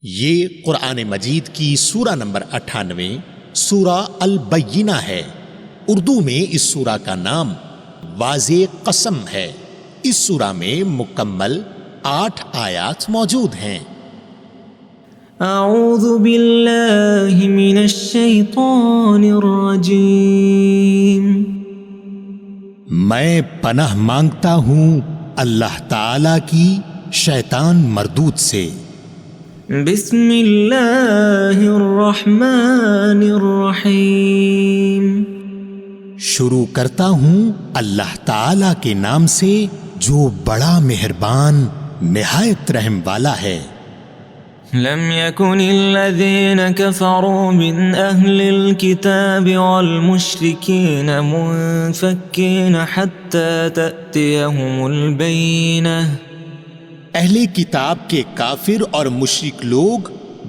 یہ قرآن مجید کی سورہ نمبر 98 سورہ البینہ ہے۔ اردو میں اس سورہ کا نام واضح قسم ہے۔ اس سورہ میں مکمل 8 آیات موجود ہیں۔ اعوذ باللہ من الشیطان الرجیم۔ میں پناہ مانگتا ہوں اللہ تعالی کی شیطان مردود سے۔ بسم اللہ الرحمن الرحیم۔ شروع کرتا ہوں اللہ تعالی کے نام سے جو بڑا مہربان نہایت رحم والا ہے۔ لم يكن الذين كفروا من أهل الكتاب والمشركين منفكين حتى تأتيهم البينة۔ اہل کتاب کے کافر اور مشرک لوگ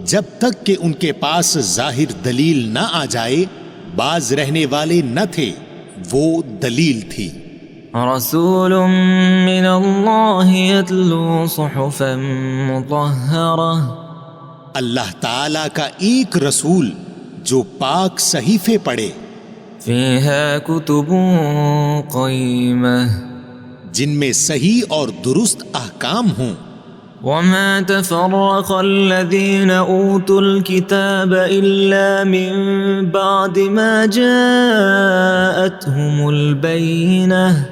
جب تک کہ ان کے پاس ظاہر دلیل نہ آ جائے باز رہنے والے نہ تھے، وہ دلیل تھی۔ رسول من اللہ يتلو صحفا مطہرہ۔ اللہ تعالی کا ایک رسول جو پاک صحیفے پڑھے، فیہا کتب قیمہ، جن میں صحیح اور درست احکام ہوں۔ وما تفرق الذین اوتوا الكتاب الا من بعد ما جاءتهم البینہ۔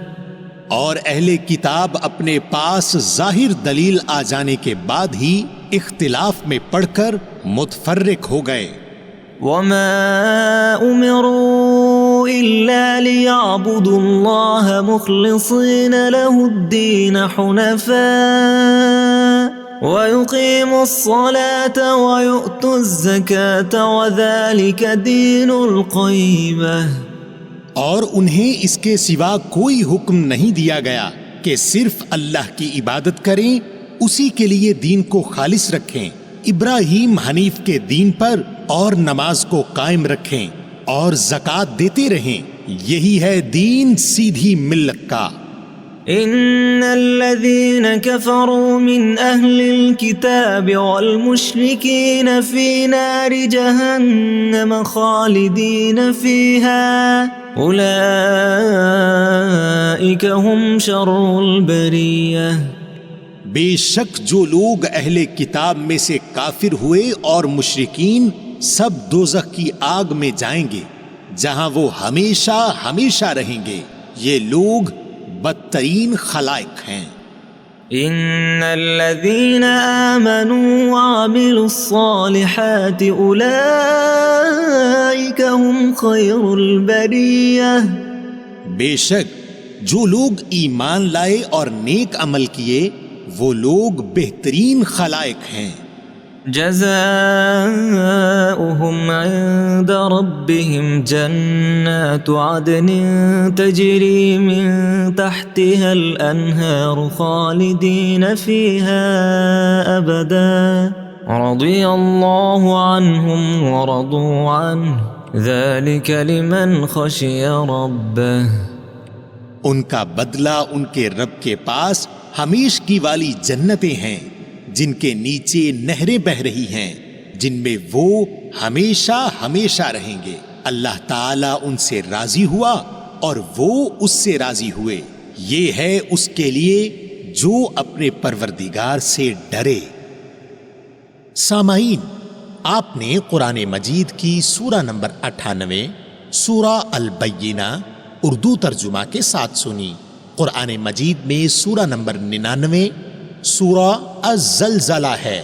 اور اہل کتاب اپنے پاس ظاہر دلیل آ جانے کے بعد ہی اختلاف میں پڑھ کر متفرق ہو گئے۔ وما امروا الا ليعبدوا الله مخلصين له الدين حنفاء ويقيموا الصلاة ويؤتوا الزكاة وذلك دين القيمة۔ اور انہیں اس کے سوا کوئی حکم نہیں دیا گیا کہ صرف اللہ کی عبادت کریں، اسی کے لیے دین کو خالص رکھیں، ابراہیم حنیف کے دین پر، اور نماز کو قائم رکھیں اور زکوٰۃ دیتے رہیں، یہی ہے دین سیدھی ملت کا۔ ان الذين كفروا من اهل الكتاب والمشركين في نار جهنم خالدين فيها اولئك هم شر البرية۔ بے شک جو لوگ اہل کتاب میں سے کافر ہوئے اور مشرکین سب دوزخ کی آگ میں جائیں گے جہاں وہ ہمیشہ ہمیشہ رہیں گے، یہ لوگ بدترین خلائق ہیں۔ ان الذين آمنوا وعملوا الصالحات اولئك هم خير البرية۔ بے شک جو لوگ ایمان لائے اور نیک عمل کیے وہ لوگ بہترین خلائق ہیں۔ جزاؤهم عند ربهم جنات عدن تجري من تحتها الأنهار خالدين فيها أبدا رضي الله عنهم ورضوا عنه ذلك لمن خشي ربه۔ ان کا بدلہ ان کے رب کے پاس ہمیشگی والی جنتیں ہیں جن کے نیچے نہریں بہہ رہی ہیں، جن میں وہ ہمیشہ ہمیشہ رہیں گے۔ اللہ تعالیٰ ان سے راضی ہوا اور وہ اس سے راضی ہوئے، یہ ہے اس کے لیے جو اپنے پروردگار سے ڈرے۔ سامعین، آپ نے قرآن مجید کی سورہ نمبر 98 سورہ البینہ اردو ترجمہ کے ساتھ سنی۔ قرآن مجید میں سورہ نمبر 99 سورہ الزلزلہ ہے۔